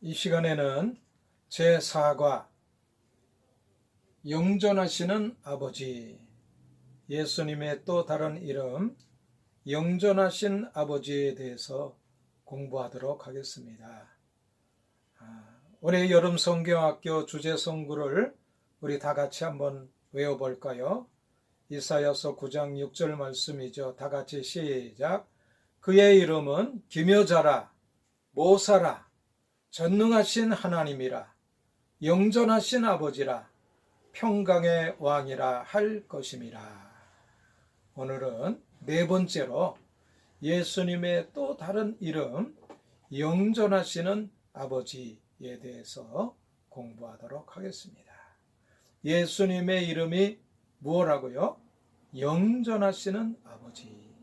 이 시간에는 제4과 영존하시는 아버지, 예수님의 또 다른 이름 영존하신 아버지에 대해서 공부하도록 하겠습니다. 올해 여름 성경학교 주제 성구를 우리 다 같이 한번 외워볼까요? 이사야서 9장 6절 말씀이죠. 다 같이 시작. 그의 이름은 기묘자라, 모사라, 전능하신 하나님이라, 영존하신 아버지라, 평강의 왕이라 할 것임이라. 오늘은 네 번째로 예수님의 또 다른 이름 영존하시는 아버지에 대해서 공부하도록 하겠습니다. 예수님의 이름이 무엇라고요? 영존하시는 아버지.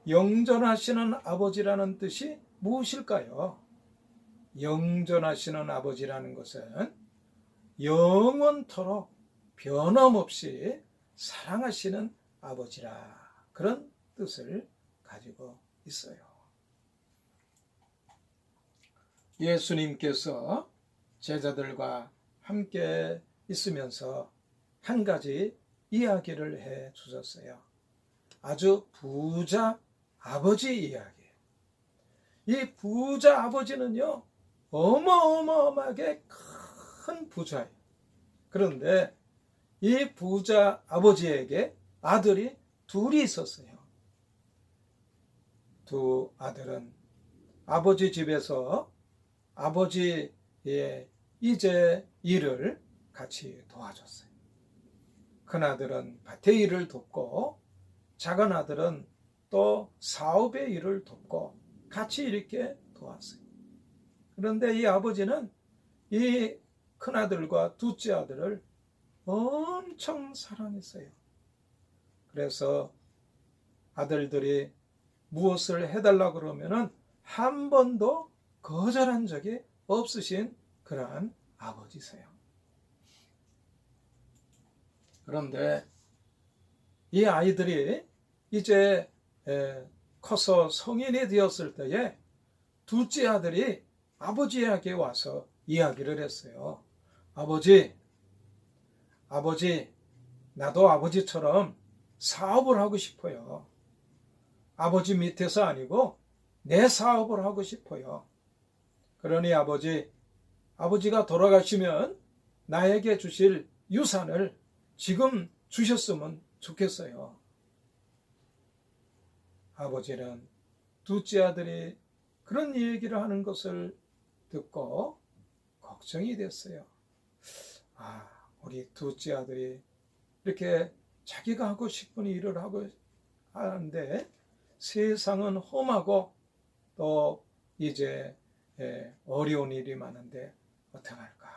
영존하시는 아버지라는 뜻이 무엇일까요? 영존하시는 아버지라는 것은 영원토록 변함없이 사랑하시는 아버지라, 그런 뜻을 가지고 있어요. 예수님께서 제자들과 함께 있으면서 한 가지 이야기를 해 주셨어요. 아주 부자 아버지 이야기. 이 부자 아버지는요, 어마어마하게 큰 부자예요. 그런데 이 부자 아버지에게 아들이 둘이 있었어요. 두 아들은 아버지 집에서 아버지의 이제 일을 같이 도와줬어요. 큰 아들은 밭의 일을 돕고 작은 아들은 또 사업의 일을 돕고 같이 이렇게 도왔어요. 그런데 이 아버지는 이 큰아들과 둘째 아들을 엄청 사랑했어요. 그래서 아들들이 무엇을 해달라고 그러면은 한 번도 거절한 적이 없으신 그러한 아버지세요. 그런데 이 아이들이 이제 커서 성인이 되었을 때에 둘째 아들이 아버지에게 와서 이야기를 했어요. 아버지, 나도 아버지처럼 사업을 하고 싶어요. 아버지 밑에서 아니고 내 사업을 하고 싶어요. 그러니 아버지가 돌아가시면 나에게 주실 유산을 지금 주셨으면 좋겠어요. 아버지는 둘째 아들이 그런 얘기를 하는 것을 듣고 걱정이 됐어요. 우리 둘째 아들이 이렇게 자기가 하고 싶은 일을 하고 하는데 세상은 험하고 또 이제 어려운 일이 많은데 어떡할까?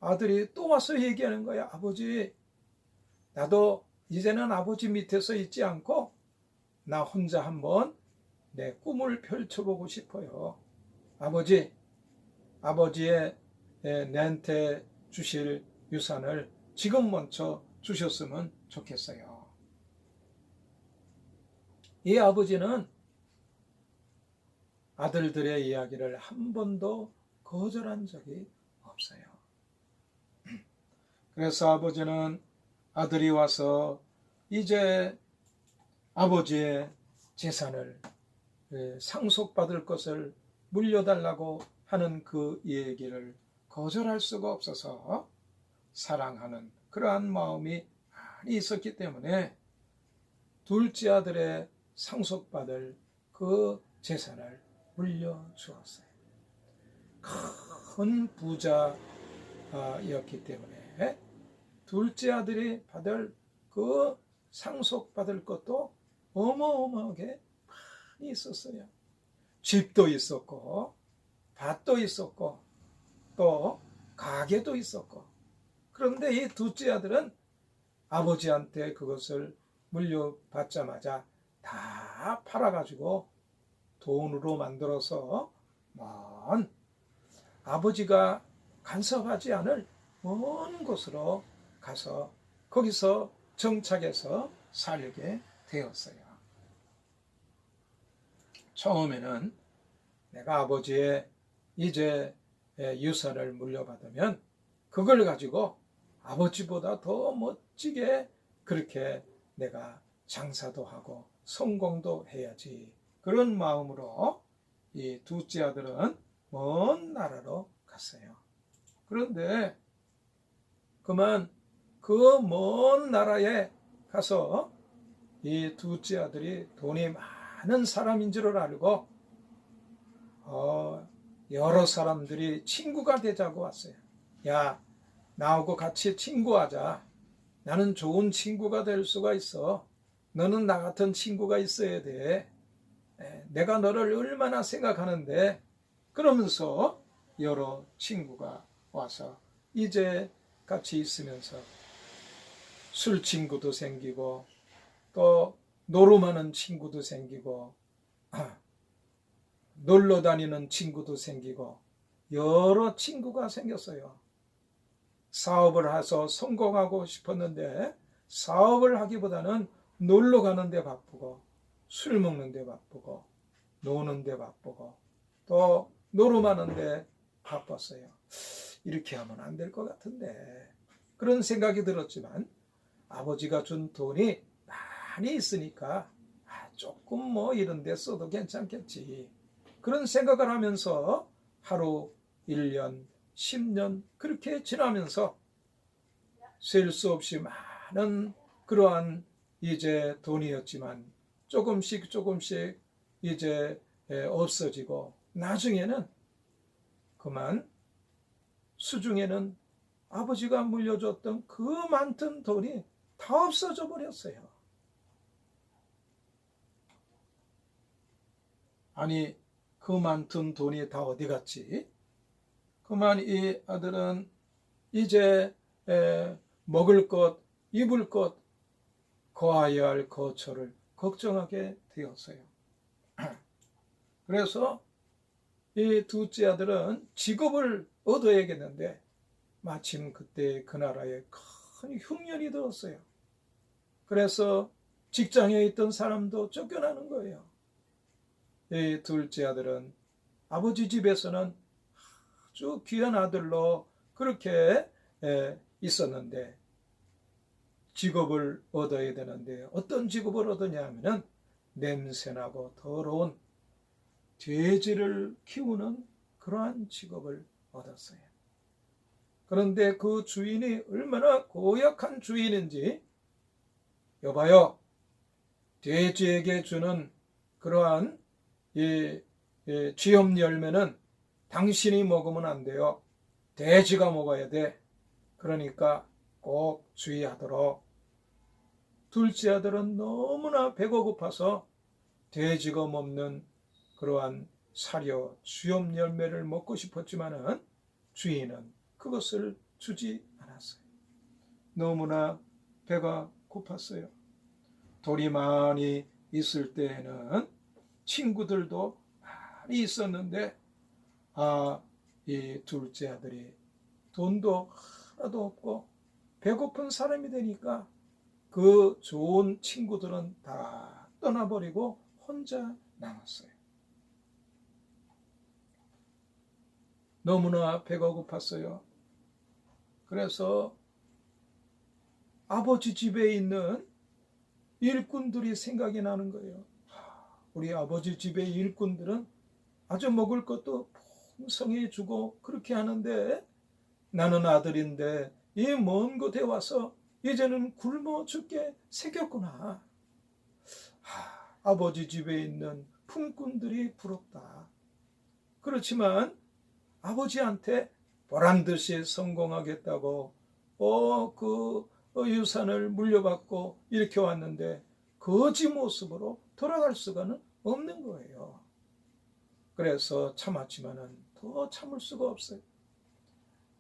아들이 또 와서 얘기하는 거야. 아버지, 나도 이제는 아버지 밑에서 있지 않고 나 혼자 한번 내 꿈을 펼쳐보고 싶어요. 아버지의 내한테 주실 유산을 지금 먼저 주셨으면 좋겠어요. 이 아버지는 아들들의 이야기를 한 번도 거절한 적이 없어요. 그래서 아버지는 아들이 와서 이제 아버지의 재산을 상속받을 것을 물려달라고 하는 그 얘기를 거절할 수가 없어서 사랑하는 그러한 마음이 많이 있었기 때문에 둘째 아들의 상속받을 그 재산을 물려주었어요. 큰 부자였기 때문에 둘째 아들이 받을 그 상속받을 것도 어마어마하게 많이 있었어요. 집도 있었고 밭도 있었고 또 가게도 있었고. 그런데 이 둘째 아들은 아버지한테 그것을 물려받자마자 다 팔아가지고 돈으로 만들어서 먼 아버지가 간섭하지 않을 먼 곳으로 가서 거기서 정착해서 살게 되었어요. 처음에는 내가 아버지의 이제 유산을 물려받으면 그걸 가지고 아버지보다 더 멋지게 그렇게 내가 장사도 하고 성공도 해야지. 그런 마음으로 이 둘째 아들은 먼 나라로 갔어요. 그런데 그만 그 먼 나라에 가서 이 둘째 아들이 돈이 많은 사람인 줄 알고 여러 사람들이 친구가 되자고 왔어요. 야, 나하고 같이 친구하자. 나는 좋은 친구가 될 수가 있어. 너는 나 같은 친구가 있어야 돼. 내가 너를 얼마나 생각하는데. 그러면서 여러 친구가 와서 이제 같이 있으면서 술 친구도 생기고 또 노름하는 친구도 생기고 놀러 다니는 친구도 생기고 여러 친구가 생겼어요. 사업을 해서 성공하고 싶었는데 사업을 하기보다는 놀러 가는 데 바쁘고 술 먹는 데 바쁘고 노는 데 바쁘고 또 노름하는 데 바빴어요. 이렇게 하면 안 될 것 같은데 그런 생각이 들었지만 아버지가 준 돈이 많이 있으니까 조금 뭐 이런 데 써도 괜찮겠지. 그런 생각을 하면서 하루 1년, 10년 그렇게 지나면서 셀 수 없이 많은 그러한 이제 돈이었지만 조금씩 이제 없어지고 나중에는 그만 수중에는 아버지가 물려줬던 그 많던 돈이 다 없어져 버렸어요. 아니 그 많던 돈이 다 어디 갔지? 그만 이 아들은 이제 먹을 것, 입을 것, 거해야 할 거처를 걱정하게 되었어요. 그래서 이 둘째 아들은 직업을 얻어야겠는데 마침 그때 그 나라에 큰 흉년이 들었어요. 그래서 직장에 있던 사람도 쫓겨나는 거예요. 이 둘째 아들은 아버지 집에서는 아주 귀한 아들로 그렇게 있었는데 직업을 얻어야 되는데 어떤 직업을 얻었냐 하면은 냄새나고 더러운 돼지를 키우는 그러한 직업을 얻었어요. 그런데 그 주인이 얼마나 고약한 주인인지 여봐요. 돼지에게 주는 그러한 쥐염 열매는 당신이 먹으면 안 돼요. 돼지가 먹어야 돼. 그러니까 꼭 주의하도록. 둘째 아들은 너무나 배가 고파서 돼지가 먹는 그러한 사료, 쥐염 열매를 먹고 싶었지만은 주인은 그것을 주지 않았어요. 너무나 배가 고팠어요. 돈이 많이 있을 때에는 친구들도 많이 있었는데 이 둘째 아들이 돈도 하나도 없고 배고픈 사람이 되니까 그 좋은 친구들은 다 떠나버리고 혼자 남았어요. 너무나 배가 고팠어요. 그래서 아버지 집에 있는 일꾼들이 생각이 나는 거예요. 우리 아버지 집의 일꾼들은 아주 먹을 것도 풍성히 주고 그렇게 하는데 나는 아들인데 이 먼 곳에 와서 이제는 굶어 죽게 생겼구나. 아버지 집에 있는 품꾼들이 부럽다. 그렇지만 아버지한테 보란듯이 성공하겠다고 그 유산을 물려받고 이렇게 왔는데 거지 모습으로 돌아갈 수가는 없는 거예요. 그래서 참았지만은 더 참을 수가 없어요.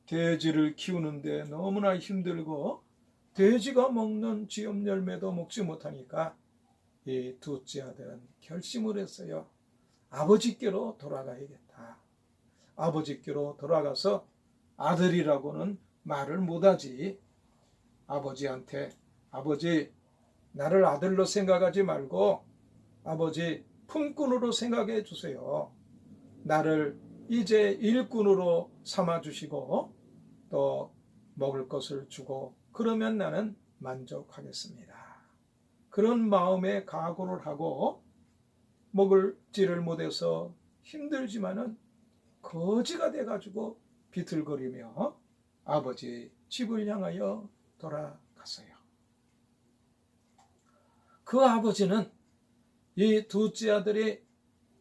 돼지를 키우는데 너무나 힘들고 돼지가 먹는 쥐염 열매도 먹지 못하니까 이 둘째 아들은 결심을 했어요. 아버지께로 돌아가야겠다. 아버지께로 돌아가서 아들이라고는 말을 못하지. 아버지한테 아버지 나를 아들로 생각하지 말고 아버지 품꾼으로 생각해 주세요. 나를 이제 일꾼으로 삼아주시고 또 먹을 것을 주고 그러면 나는 만족하겠습니다. 그런 마음의 각오를 하고 먹을지를 못해서 힘들지만은 거지가 돼가지고 비틀거리며 아버지 집을 향하여 돌아갔어요. 그 아버지는 이 둘째 아들이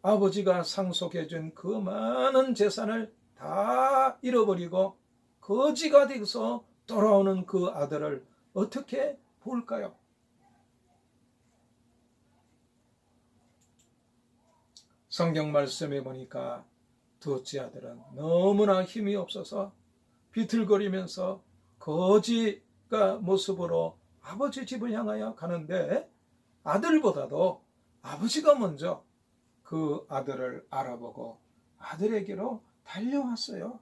아버지가 상속해준 그 많은 재산을 다 잃어버리고 거지가 돼서 돌아오는 그 아들을 어떻게 볼까요? 성경 말씀에 보니까 둘째 아들은 너무나 힘이 없어서 비틀거리면서 거지가 모습으로 아버지 집을 향하여 가는데 아들보다도 아버지가 먼저 그 아들을 알아보고 아들에게로 달려왔어요.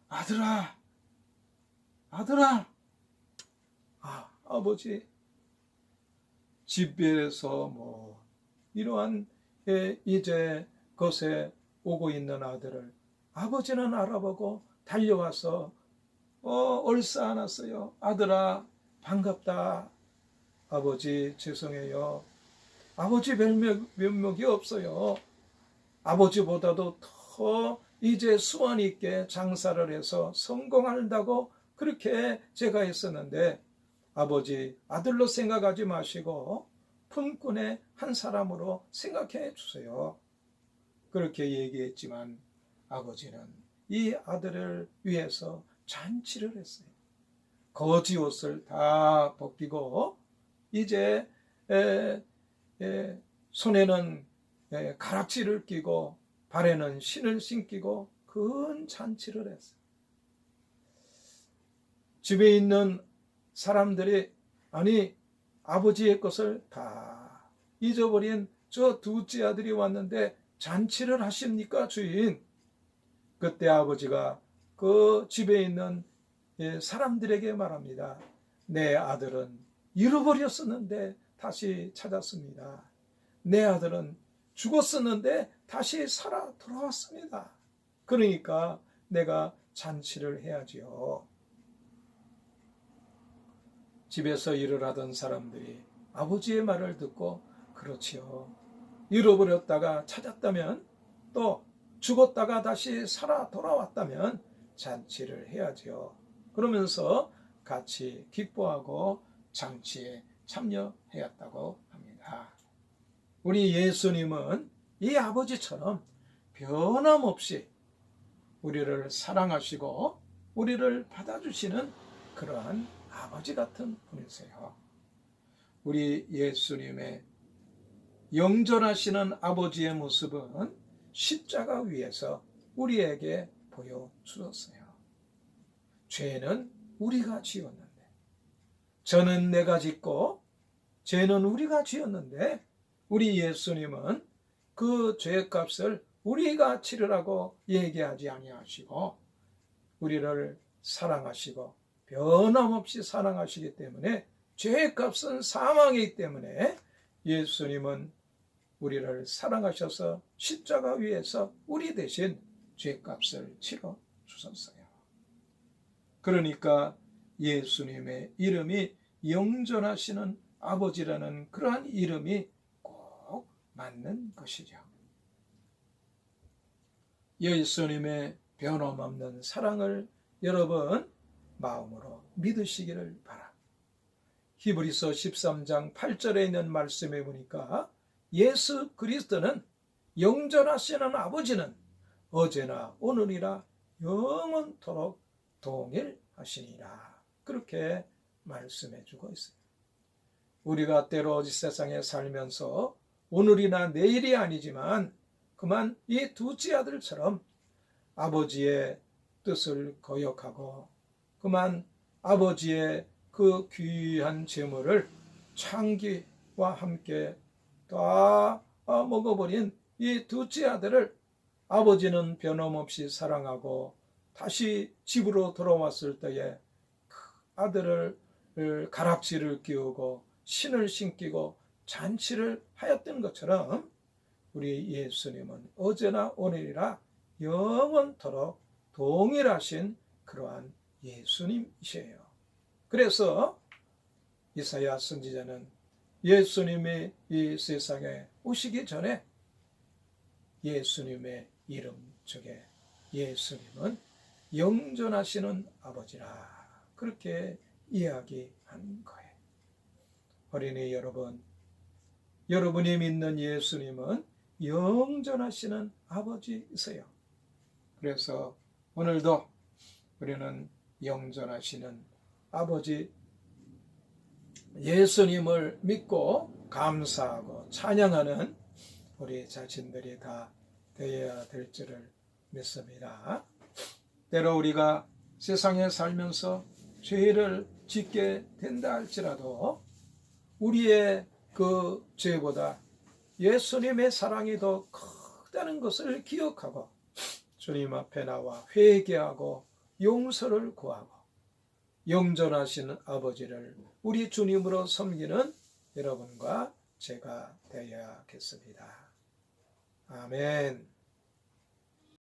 아들아, 아들아. 아버지 집에서 이러한 이제 것에 오고 있는 아들을 아버지는 알아보고 달려와서 얼싸안았어요. 아들아, 반갑다. 아버지 죄송해요. 아버지 면목이 없어요. 아버지보다도 더 이제 수완 있게 장사를 해서 성공한다고 그렇게 제가 했었는데 아버지 아들로 생각하지 마시고 품꾼의 한 사람으로 생각해 주세요. 그렇게 얘기했지만 아버지는 이 아들을 위해서 잔치를 했어요. 거지 옷을 다 벗기고 이제 손에는 가락지를 끼고 발에는 신을 신기고 큰 잔치를 했어요. 집에 있는 사람들이 아버지의 것을 다 잊어버린 저 둘째 아들이 왔는데 잔치를 하십니까 주인? 그때 아버지가 그 집에 있는 사람들에게 말합니다. 내 아들은 잃어버렸었는데 다시 찾았습니다. 내 아들은 죽었었는데 다시 살아 돌아왔습니다. 그러니까 내가 잔치를 해야지요. 집에서 일을 하던 사람들이 아버지의 말을 듣고 그렇지요. 잃어버렸다가 찾았다면 또 죽었다가 다시 살아 돌아왔다면 잔치를 해야지요. 그러면서 같이 기뻐하고 잔치에 참여하였다고 합니다. 우리 예수님은 이 아버지처럼 변함없이 우리를 사랑하시고 우리를 받아주시는 그러한 아버지 같은 분이세요. 우리 예수님의 영전하시는 아버지의 모습은 십자가 위에서 우리에게 보여주었어요. 죄는 우리가 지었는데, 저는 내가 짓고 죄는 우리가 지었는데 우리 예수님은 그 죄값을 우리가 치르라고 얘기하지 아니하시고 우리를 사랑하시고 변함없이 사랑하시기 때문에 죄값은 사망이기 때문에 예수님은 우리를 사랑하셔서 십자가 위에서 우리 대신 죄값을 치러 주셨어요. 그러니까 예수님의 이름이 영전하시는 아버지라는 그러한 이름이 꼭 맞는 것이죠. 예수님의 변함없는 사랑을 여러분 마음으로 믿으시기를 바랍니다. 히브리서 13장 8절에 있는 말씀에 보니까 예수 그리스도는 영전하시는 아버지는 어제나 오늘이라 영원토록 동일하시니라. 그렇게 말씀해 주고 있습니다. 우리가 때로 이 세상에 살면서 오늘이나 내일이 아니지만 그만 이 둘째 아들처럼 아버지의 뜻을 거역하고 그만 아버지의 그 귀한 재물을 창기와 함께 다 먹어버린 이 둘째 아들을 아버지는 변함없이 사랑하고 다시 집으로 돌아왔을 때에 그 아들을 가락지를 끼우고 신을 신기고 잔치를 하였던 것처럼 우리 예수님은 어제나 오늘이라 영원토록 동일하신 그러한 예수님이세요. 그래서 이사야 선지자는 예수님이 이 세상에 오시기 전에 예수님의 이름 중에 예수님은 영존하시는 아버지라 그렇게 이야기한 거예요. 어린이 여러분, 여러분이 믿는 예수님은 영존하시는 아버지이세요. 그래서 오늘도 우리는 영존하시는 아버지 예수님을 믿고 감사하고 찬양하는 우리 자신들이 다 되어야 될 줄을 믿습니다. 때로 우리가 세상에 살면서 죄를 짓게 된다 할지라도 우리의 그 죄보다 예수님의 사랑이 더 크다는 것을 기억하고 주님 앞에 나와 회개하고 용서를 구하고 영존하시는 아버지를 우리 주님으로 섬기는 여러분과 제가 되어야겠습니다. 아멘.